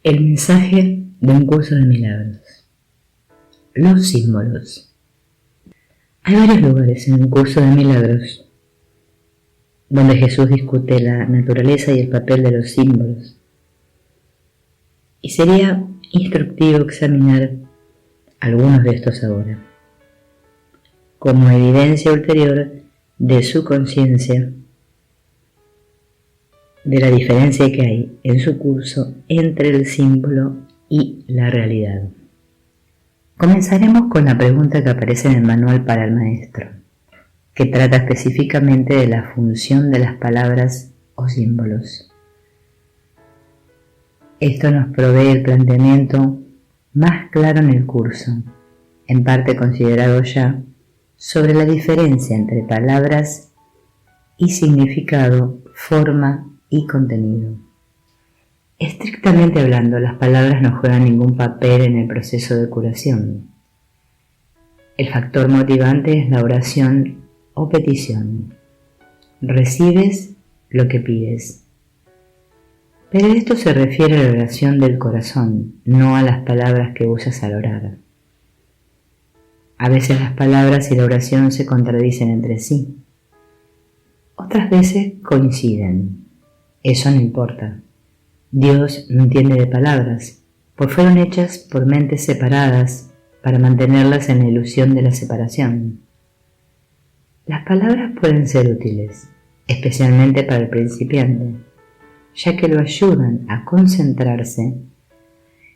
El mensaje de un curso de milagros. Los símbolos. Hay varios lugares en un curso de milagros donde Jesús discute la naturaleza y el papel de los símbolos. Y sería instructivo examinar algunos de estos ahora, como evidencia ulterior de su conciencia de la diferencia que hay en su curso entre el símbolo y la realidad. Comenzaremos con la pregunta que aparece en el manual para el maestro, que trata específicamente de la función de las palabras o símbolos. Esto nos provee el planteamiento más claro en el curso, en parte considerado ya, sobre la diferencia entre palabras y significado, forma y contenido. Estrictamente hablando, las palabras no juegan ningún papel en el proceso de curación. El factor motivante es la oración o petición. Recibes lo que pides. Pero esto se refiere a la oración del corazón, no a las palabras que usas al orar. A veces las palabras y la oración se contradicen entre sí. Otras veces coinciden. Eso no importa. Dios no entiende de palabras, pues fueron hechas por mentes separadas para mantenerlas en la ilusión de la separación. Las palabras pueden ser útiles, especialmente para el principiante, ya que lo ayudan a concentrarse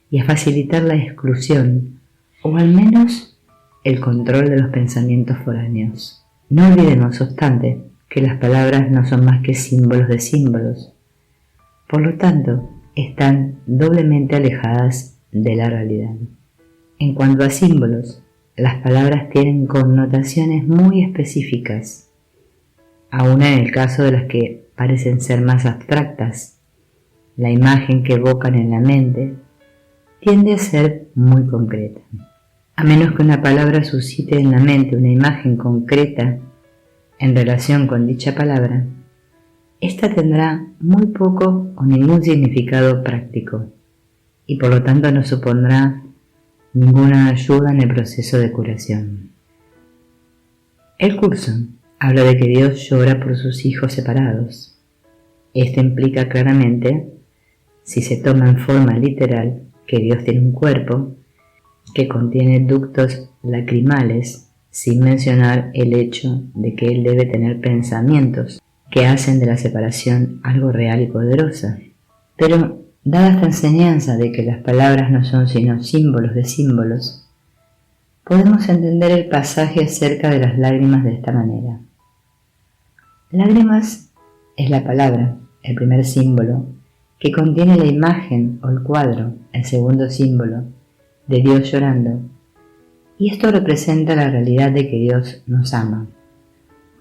y a facilitar la exclusión, o al menos el control de los pensamientos foráneos. No olvidemos, obstante, que las palabras no son más que símbolos de símbolos. Por lo tanto, están doblemente alejadas de la realidad. En cuanto a símbolos, las palabras tienen connotaciones muy específicas, aun en el caso de las que parecen ser más abstractas. La imagen que evocan en la mente tiende a ser muy concreta. A menos que una palabra suscite en la mente una imagen concreta en relación con dicha palabra, esta tendrá muy poco o ningún significado práctico y por lo tanto no supondrá ninguna ayuda en el proceso de curación. El curso habla de que Dios llora por sus hijos separados. Esto implica claramente, si se toma en forma literal, que Dios tiene un cuerpo que contiene ductos lacrimales, sin mencionar el hecho de que Él debe tener pensamientos que hacen de la separación algo real y poderosa. Pero, dada esta enseñanza de que las palabras no son sino símbolos de símbolos, podemos entender el pasaje acerca de las lágrimas de esta manera. Lágrimas es la palabra, el primer símbolo, que contiene la imagen o el cuadro, el segundo símbolo, de Dios llorando, y esto representa la realidad de que Dios nos ama.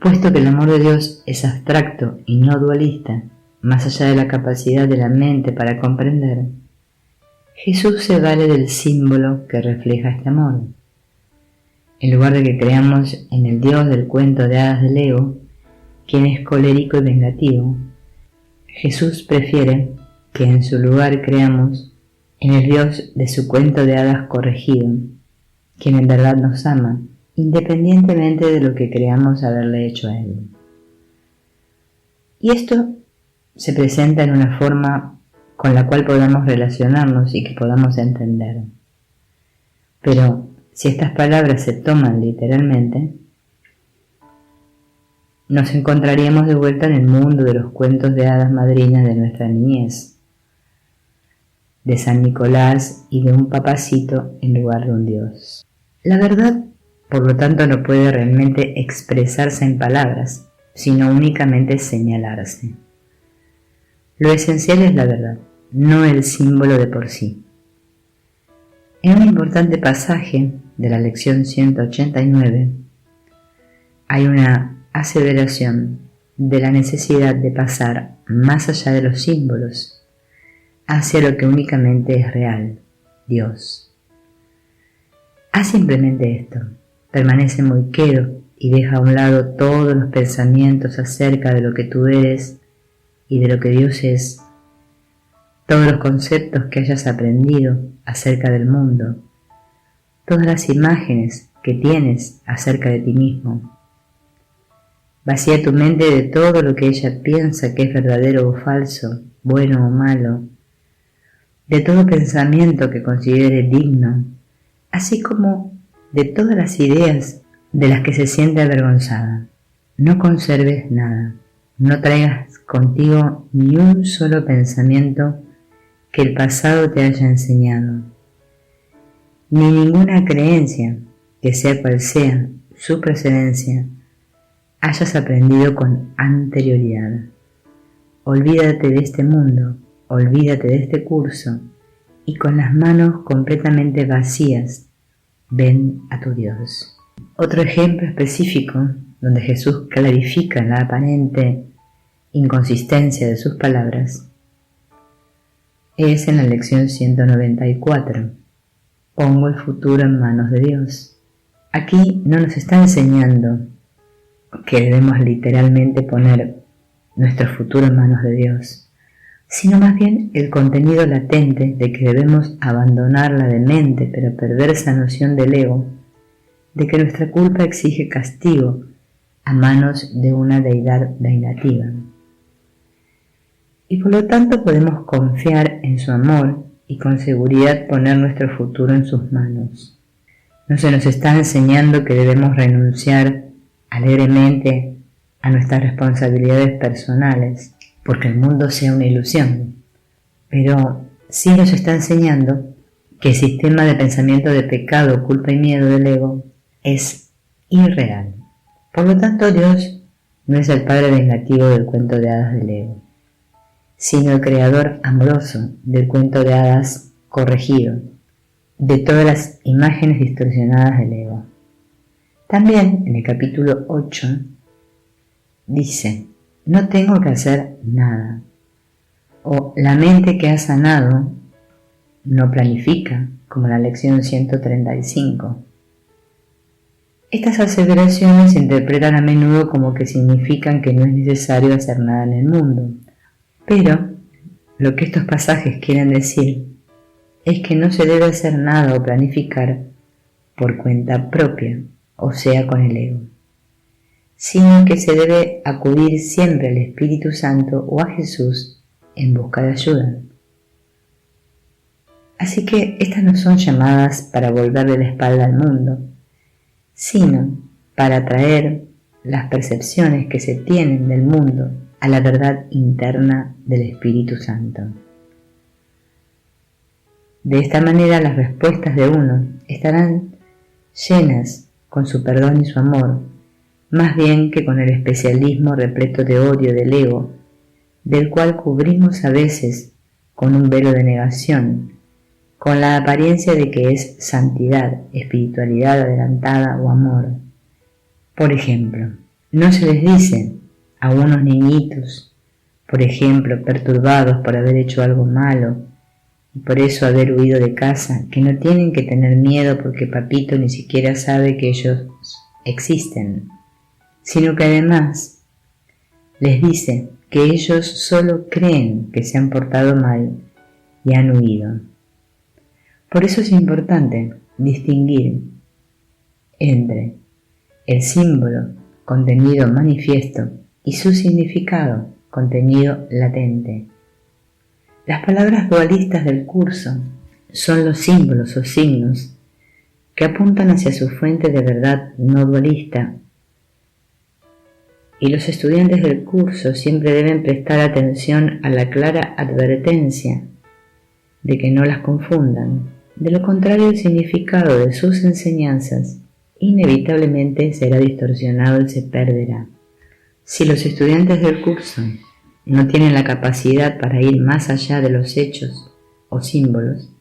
Puesto que el amor de Dios es abstracto y no dualista, más allá de la capacidad de la mente para comprender, Jesús se vale del símbolo que refleja este amor. En lugar de que creamos en el Dios del cuento de hadas del ego, quien es colérico y vengativo, Jesús prefiere que en su lugar creamos en el Dios de su cuento de hadas corregido, quien en verdad nos ama, independientemente de lo que creamos haberle hecho a Él. Y esto se presenta en una forma con la cual podamos relacionarnos y que podamos entender. Pero si estas palabras se toman literalmente, nos encontraríamos de vuelta en el mundo de los cuentos de hadas madrinas de nuestra niñez, de San Nicolás y de un papacito en lugar de un Dios. La verdad, por lo tanto, no puede realmente expresarse en palabras, sino únicamente señalarse. Lo esencial es la verdad, no el símbolo de por sí. En un importante pasaje de la lección 189 hay una aseveración de la necesidad de pasar más allá de los símbolos, hacia lo que únicamente es real, Dios. Haz simplemente esto, permanece muy quedo y deja a un lado todos los pensamientos acerca de lo que tú eres y de lo que Dios es, todos los conceptos que hayas aprendido acerca del mundo, todas las imágenes que tienes acerca de ti mismo. Vacía tu mente de todo lo que ella piensa que es verdadero o falso, bueno o malo, de todo pensamiento que considere digno, así como de todas las ideas de las que se siente avergonzada. No conserves nada, no traigas contigo ni un solo pensamiento que el pasado te haya enseñado, ni ninguna creencia, que sea cual sea su procedencia, hayas aprendido con anterioridad. Olvídate de este mundo, olvídate de este curso, y con las manos completamente vacías, ven a tu Dios. Otro ejemplo específico, donde Jesús clarifica la aparente inconsistencia de sus palabras, es en la lección 194. Pongo el futuro en manos de Dios. Aquí no nos está enseñando que debemos literalmente poner nuestro futuro en manos de Dios, sino más bien el contenido latente de que debemos abandonar la demente pero perversa noción del ego, de que nuestra culpa exige castigo a manos de una deidad vengativa. Y por lo tanto podemos confiar en su amor y con seguridad poner nuestro futuro en sus manos. No se nos está enseñando que debemos renunciar alegremente a nuestras responsabilidades personales, porque el mundo sea una ilusión, pero sí nos está enseñando que el sistema de pensamiento de pecado, culpa y miedo del ego es irreal. Por lo tanto, Dios no es el padre vengativo del cuento de hadas del ego, sino el creador amoroso del cuento de hadas corregido, de todas las imágenes distorsionadas del ego. También en el capítulo 8 dice: no tengo que hacer nada, o la mente que ha sanado no planifica, como la lección 135. Estas aseveraciones se interpretan a menudo como que significan que no es necesario hacer nada en el mundo, pero lo que estos pasajes quieren decir es que no se debe hacer nada o planificar por cuenta propia, o sea, con el ego, sino que se debe acudir siempre al Espíritu Santo o a Jesús en busca de ayuda. Así que estas no son llamadas para volverle la espalda al mundo, sino para atraer las percepciones que se tienen del mundo a la verdad interna del Espíritu Santo. De esta manera las respuestas de uno estarán llenas con su perdón y su amor, más bien que con el especialismo repleto de odio del ego, del cual cubrimos a veces con un velo de negación, con la apariencia de que es santidad, espiritualidad adelantada o amor. Por ejemplo, no se les dice a unos niñitos, por ejemplo, perturbados por haber hecho algo malo y por eso haber huido de casa, que no tienen que tener miedo porque papito ni siquiera sabe que ellos existen, sino que además les dice que ellos solo creen que se han portado mal y han huido. Por eso es importante distinguir entre el símbolo, contenido manifiesto, y su significado, contenido latente. Las palabras dualistas del curso son los símbolos o signos que apuntan hacia su fuente de verdad no dualista, y los estudiantes del curso siempre deben prestar atención a la clara advertencia de que no las confundan. De lo contrario, el significado de sus enseñanzas inevitablemente será distorsionado y se perderá. Si los estudiantes del curso no tienen la capacidad para ir más allá de los hechos o símbolos,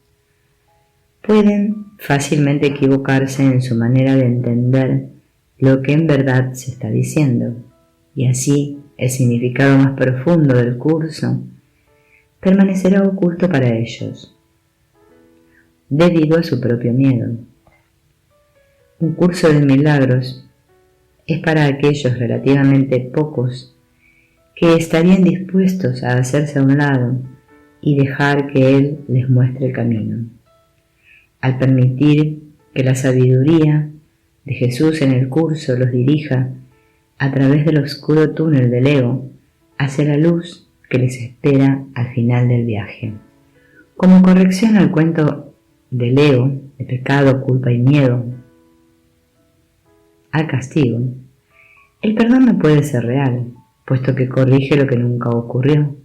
pueden fácilmente equivocarse en su manera de entender lo que en verdad se está diciendo, y así el significado más profundo del curso permanecerá oculto para ellos, debido a su propio miedo. Un curso de milagros es para aquellos relativamente pocos que estarían dispuestos a hacerse a un lado y dejar que Él les muestre el camino. Al permitir que la sabiduría de Jesús en el curso los dirija a través del oscuro túnel del ego hacia la luz que les espera al final del viaje. Como corrección al cuento del ego, de pecado, culpa y miedo, al castigo, el perdón no puede ser real, puesto que corrige lo que nunca ocurrió,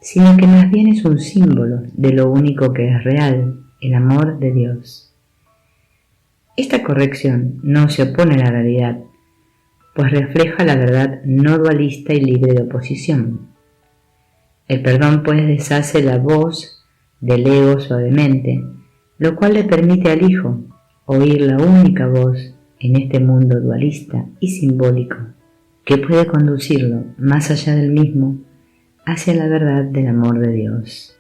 sino que más bien es un símbolo de lo único que es real, el amor de Dios. Esta corrección no se opone a la realidad, pues refleja la verdad no dualista y libre de oposición. El perdón pues deshace la voz del ego suavemente, lo cual le permite al Hijo oír la única voz en este mundo dualista y simbólico, que puede conducirlo más allá del mismo hacia la verdad del amor de Dios.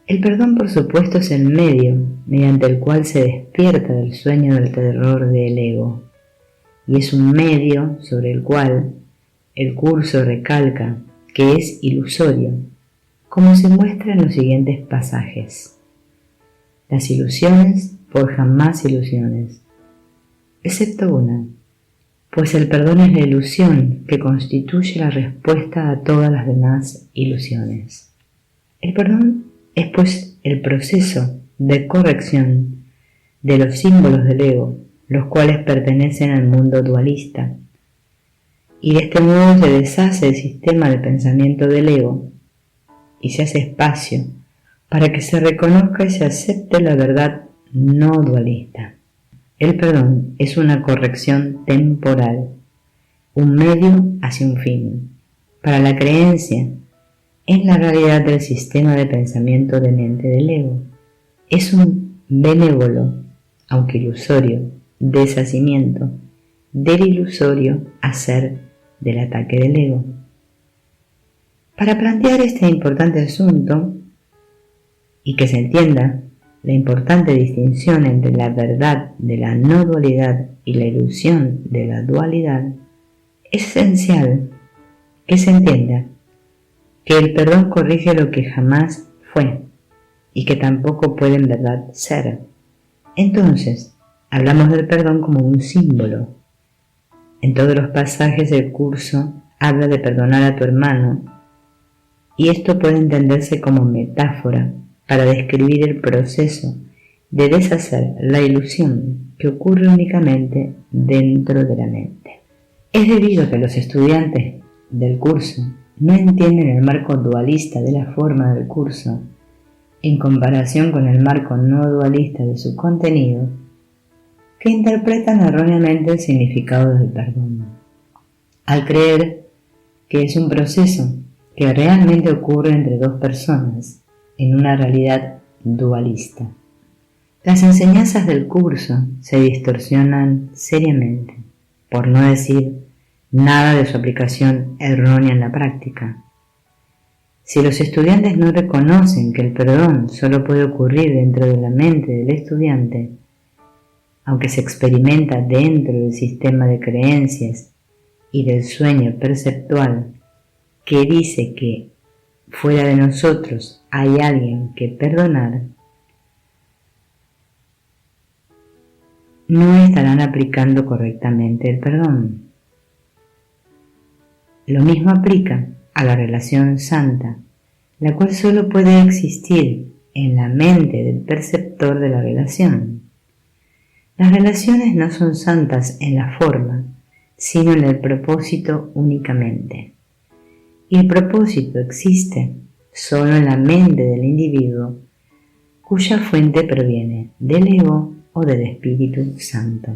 El perdón, por supuesto, es el medio mediante el cual se despierta del sueño del terror del ego, y es un medio sobre el cual el curso recalca que es ilusorio, como se muestra en los siguientes pasajes. Las ilusiones forjan más ilusiones, excepto una, pues el perdón es la ilusión que constituye la respuesta a todas las demás ilusiones. El perdón es pues el proceso de corrección de los símbolos del ego, los cuales pertenecen al mundo dualista, y de este modo se deshace el sistema de pensamiento del ego y se hace espacio para que se reconozca y se acepte la verdad no dualista. El perdón es una corrección temporal, un medio hacia un fin. Para la creencia, es la realidad del sistema de pensamiento de mente del ego. Es un benévolo, aunque ilusorio, deshacimiento del ilusorio hacer del ataque del ego. Para plantear este importante asunto y que se entienda la importante distinción entre la verdad de la no dualidad y la ilusión de la dualidad, es esencial que se entienda que el perdón corrige lo que jamás fue y que tampoco puede en verdad ser. Entonces, hablamos del perdón como un símbolo. En todos los pasajes del curso habla de perdonar a tu hermano, y esto puede entenderse como metáfora para describir el proceso de deshacer la ilusión que ocurre únicamente dentro de la mente. Es debido a que los estudiantes del curso no entienden el marco dualista de la forma del curso en comparación con el marco no dualista de su contenido, que interpretan erróneamente el significado del perdón, al creer que es un proceso que realmente ocurre entre dos personas en una realidad dualista. Las enseñanzas del curso se distorsionan seriamente, por no decir nada de su aplicación errónea en la práctica. Si los estudiantes no reconocen que el perdón solo puede ocurrir dentro de la mente del estudiante, aunque se experimenta dentro del sistema de creencias y del sueño perceptual que dice que fuera de nosotros hay alguien que perdonar, no estarán aplicando correctamente el perdón. Lo mismo aplica a la relación santa, la cual solo puede existir en la mente del perceptor de la relación. Las relaciones no son santas en la forma, sino en el propósito únicamente. Y el propósito existe solo en la mente del individuo, cuya fuente proviene del ego o del Espíritu Santo.